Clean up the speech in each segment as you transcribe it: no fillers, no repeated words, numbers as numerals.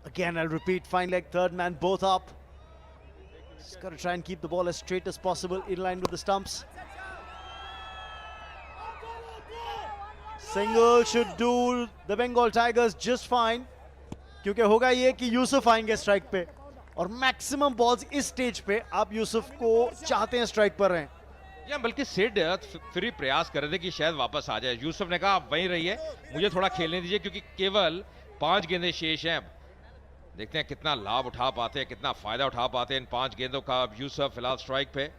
Again, I'll repeat, fine leg, third man, both up. Just got to try and keep the ball as straight as possible, in line with the stumps. Single should do the Bengal Tigers just fine. क्योंकि होगा ये कि यूसुफ आएंगे strike पे और maximum balls इस stage पे आप यूसुफ को चाहते हैं स्ट्राइक पर रहें. या बल्कि सिड फिर ही प्रयास कर रहे थे कि शायद वापस आ जाए. यूसुफ ने कहा आप वहीं रहिए, मुझे थोड़ा खेलने दीजिए क्योंकि केवल 5 गेंदें शेष हैं. देखते हैं कितना लाभ उठा पाते हैं, कितना फायदा उठा पाते हैं इन 5 गेंदों का. यूसुफ फिलहाल स्ट्राइक पे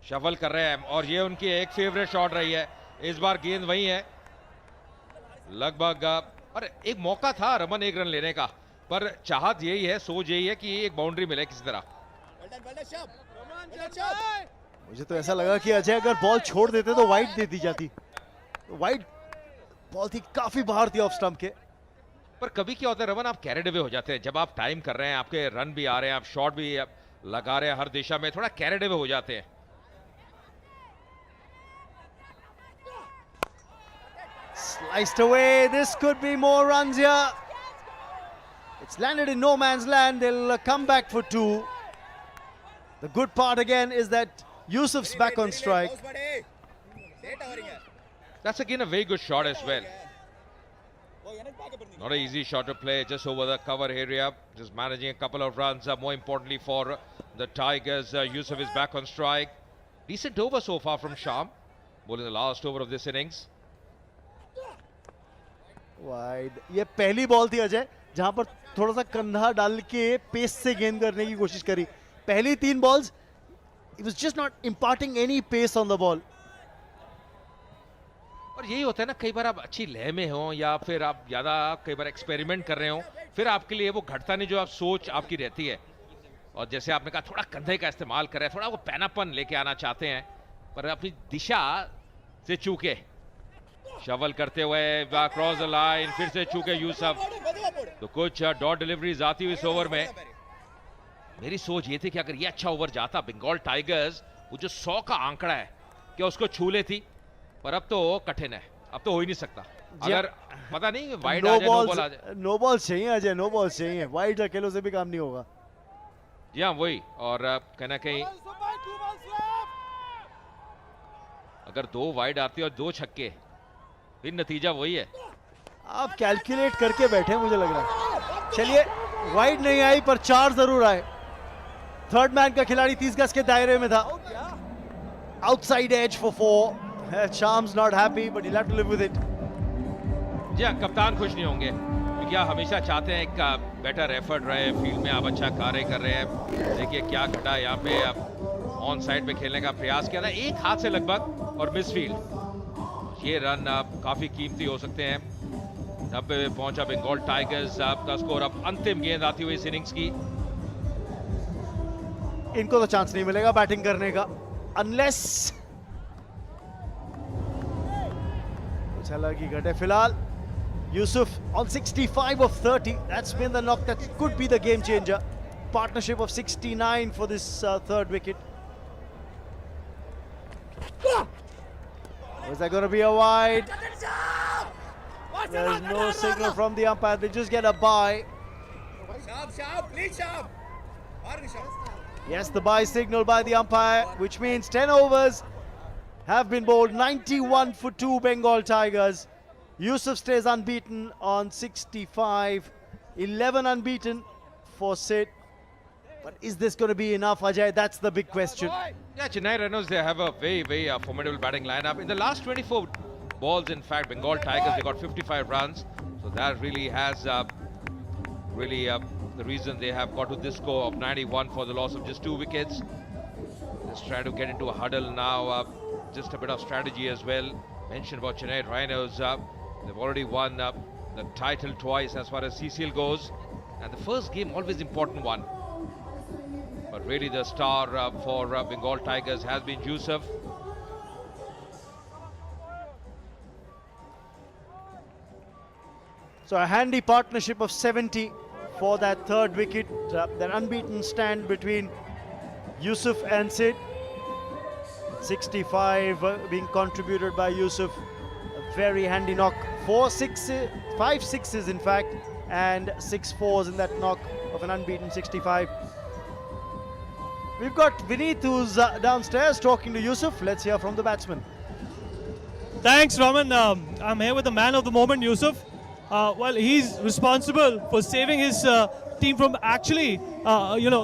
शफल कर रहे हैं और ये उनकी एक फेवरेट शॉट रही है. इस बार गेंद वही है लगभग. और एक मौका था रमन 1 रन लेने का, पर चाहत यही है, सोच यही है कि एक बाउंड्री मिले किसी तरह. मुझे तो ऐसा लगा कि अजय अगर बॉल छोड़ देते तो वाइड दे दी जाती. वाइड बॉल थी, काफी बाहर थी ऑफ स्टंप के. पर कभी क्या होता है रमन, आप कैरेड अवे हो जाते हैं जब आप टाइम कर रहे हैं, आपके रन भी आ रहे हैं, आप शॉट भी लगा रहे हैं हर दिशा में, थोड़ा कैरेड अवे हो जाते हैं. Sliced away. This could be more runs here. It's landed in no man's land. They'll come back for 2. The good part again is that Yusuf's back on strike. That's again a very good shot as well. Not an easy shot to play, just over the cover area, just managing a couple of runs. More importantly for the Tigers, Yusuf is back on strike. Decent over so far from Sham, bowling the last over of this innings. Wide. ये पहली ball थी अजय जहां पर थोड़ा सा कंधा डाल के पेस से गेंद करने की कोशिश करी. पहली 3 balls it was just not imparting any pace on the ball. और यही होता है ना, कई बार आप अच्छी लय में हो या फिर आप ज्यादा कई बार एक्सपेरिमेंट कर रहे हो, फिर आपके लिए वो घटता नहीं जो आप सोच आपकी रहती है. और जैसे आपने कहा थोड़ा कंधे का इस्तेमाल कर रहे हैं, थोड़ा वो पैनापन लेके आना चाहते हैं, पर अपनी दिशा से चूके. शवल करते हुए क्रॉस द लाइन, फिर से चूके यूसुफ. तो कुछ डॉट डिलीवरीज आती हुई इस ओवर में. मेरी सोच ये थी कि अगर ये अच्छा ओवर जाता, बंगाल टाइगर्स वो जो 100 का आंकड़ा है क्या उसको छू लेती, पर अब तो कठिन है, अब तो हो ही नहीं सकता. अगर पता नहीं वाइड आ जाए, नो बॉल आ जाए. नो बॉल्स चाहिए अजय, नो बॉल्स चाहिए. वाइड अकेलों से भी काम नहीं होगा. जी हाँ वही. और कहीं ना कहीं अगर 2 वाइड आती है और 2 छक्के, फिर नतीजा वही है. आप कैलकुलेट करके बैठे मुझे लग रहा है. चलिए, वाइड नहीं आई पर 4 जरूर आए. थर्ड मैन का खिलाड़ी 30 गज के दायरे में था. Outside edge for 4. Shams not happy but he'll have to live with it. जी हाँ, कप्तान खुश नहीं होंगे क्योंकि आप हमेशा चाहते हैं एक बेटर एफर्ट रहे, फील्ड में आप अच्छा कार्य कर रहे हैं. देखिए क्या घटा यहाँ पे. आप ऑन साइड पे खेलने का प्रयास किया था, एक हाथ से लगभग और मिस फील्ड. ये रन काफी कीमती हो सकते हैं. 90 में पहुंचा बंगाल टाइगर्स. आपका स्कोर. अब अंतिम गेंद आती हुई इस इनिंग्स की. इनको तो चांस नहीं मिलेगा बैटिंग करने का अनलेस कुछ अलग ही घटे. फिलहाल Yusuf on 65 of 30. That's been the knock that could be the game changer. Partnership of 69 for this third wicket. Is that going to be a wide? There's no signal from the umpire. They just get a bye. Yes, the bye signal by the umpire, which means 10 overs have been bowled. 91 for 2 Bengal Tigers. Yusuf stays unbeaten on 65. 11 unbeaten for Sid. But is this going to be enough, Ajay? That's the big question. Yeah, Chennai Renos, they have a very, very formidable batting lineup. In the last 24 balls, in fact, Bengal Tigers, they got 55 runs. So that really has the reason they have got to this score of 91 for the loss of just 2 wickets. Just trying to get into a huddle now. Just a bit of strategy as well. Mentioned about Chennai Rhinos. They've already won the title twice as far as CCL goes. And the first game, always important one. But really the star for Bengal Tigers has been Yusuf. So a handy partnership of 70 for that third wicket. That unbeaten stand between Yusuf and Sid. 65 being contributed by Yusuf. A very handy knock. 5 sixes in fact. and 6 fours in that knock of an unbeaten 65. We've got Vineet who's downstairs talking to Yusuf. Let's hear from the batsman. Thanks, Raman. I'm here with the man of the moment, Yusuf. Well, he's responsible for saving his team from actually,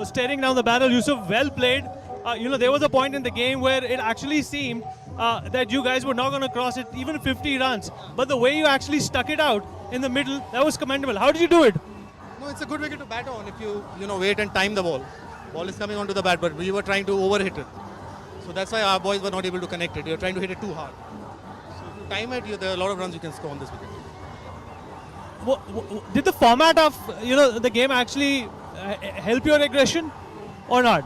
staring down the barrel. Yusuf, well played. There was a point in the game where it actually seemed that you guys were not going to cross it, even 50 runs. But the way you actually stuck it out in the middle, that was commendable. How did you do it? No, it's a good wicket to bat on if you wait and time the ball. Ball is coming onto the bat, but we were trying to overhit it. So that's why our boys were not able to connect it. You're trying to hit it too hard. So if you time it, there are a lot of runs you can score on this wicket. Did the format of the game actually help your aggression or not?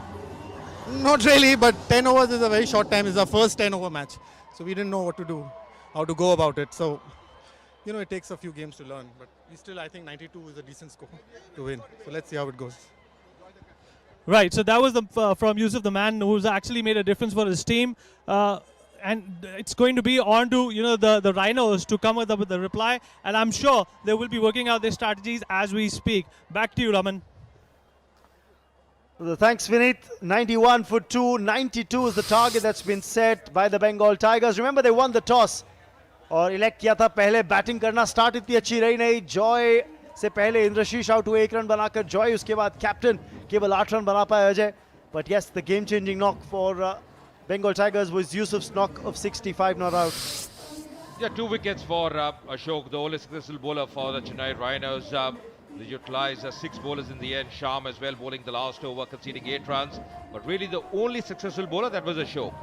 Not really, but 10 overs is a very short time. It's our first 10-over match. So we didn't know what to do, how to go about it. So, it takes a few games to learn. But we still, I think 92 is a decent score to win. So let's see how it goes. Right, so that was from Yusuf, the man who's actually made a difference for his team. And it's going to be on to the Rhinos to come up with the reply. And I'm sure they will be working out their strategies as we speak. Back to you, Raman. Thanks, Vineet. 91 for 2. 92 is the target that's been set by the Bengal Tigers. Remember, they won the toss और elect किया था पहले batting करना. Start इतनी अच्छी रही नहीं. Joy से पहले इंद्रशीष आउट हुए 1 रन बनाकर. जॉय उसके बाद कैप्टन केवल 8 रन बना पाए Ajay. But yes, the game-changing knock for Bengal Tigers was Yusuf's knock of 65 not out. Yeah, 2 wickets for Ashok, the only successful bowler for the Chennai Rhinos. They utilized 6 bowlers in the end. Sham as well bowling the last over, conceding 8 runs. But really the only successful bowler, that was Ashok.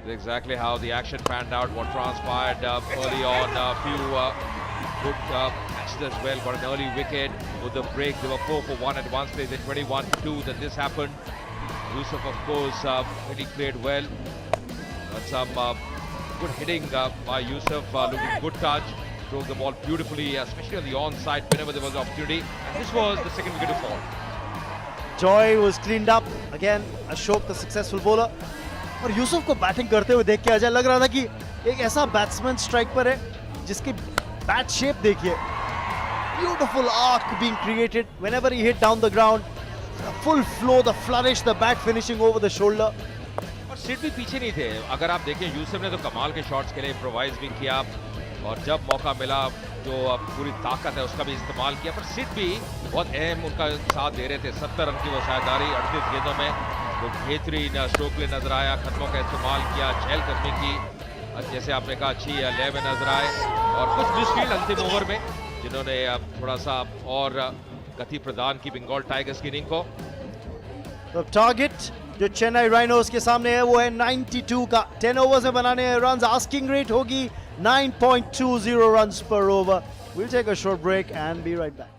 That's exactly how the action panned out, what transpired early on. A few good catches as well. Got an early wicket with the break. They were 4 for 1 at one stage, then 21 for 2. Then this happened. Yusuf, of course, really played well. Got some good hitting by Yusuf, looking good touch, throws the ball beautifully, especially on the onside whenever there was an opportunity. And this was the second wicket to fall. Joy was cleaned up again. Ashok, the successful bowler. और यूसुफ को batting करते हुए देख के अजय लग रहा था कि एक ऐसा बैट्समैन स्ट्राइक पर है जिसकी बैट शेप देखिए. Beautiful arc being created whenever he hit down the ground. The full flow, the flourish, the bat finishing over the shoulder. और सिट भी पीछे नहीं थे. अगर आप देखें, यूसुफ ने तो कमाल के शॉट्स के लिए इम्प्रोवाइज भी किया और जब मौका मिला जो पूरी ताकत है उसका भी इस्तेमाल किया. पर सिट भी बहुत अहम उनका साथ दे रहे थे. 70 रन की वो साझेदारी 38 गेंदों में, तो बेहतरीन स्ट्रोक ले नजर आया. खत्मों का इस्तेमाल किया, चहलकदमी की, जैसे आपने कहा, अच्छी लय में नजर आए. और कुछ मिसफील्ड अंतिम ओवर में जिन्होंने थोड़ा सा और गति प्रदान की बंगाल टाइगर्स की इनिंग को. तो टारगेट जो चेन्नई राइनोस के सामने है वो है 92 का. 10 ओवर्स में बनाने हैं रन्स. आस्किंग रेट होगी 9.20 रन्स पर over. We'll take a short break and be right back.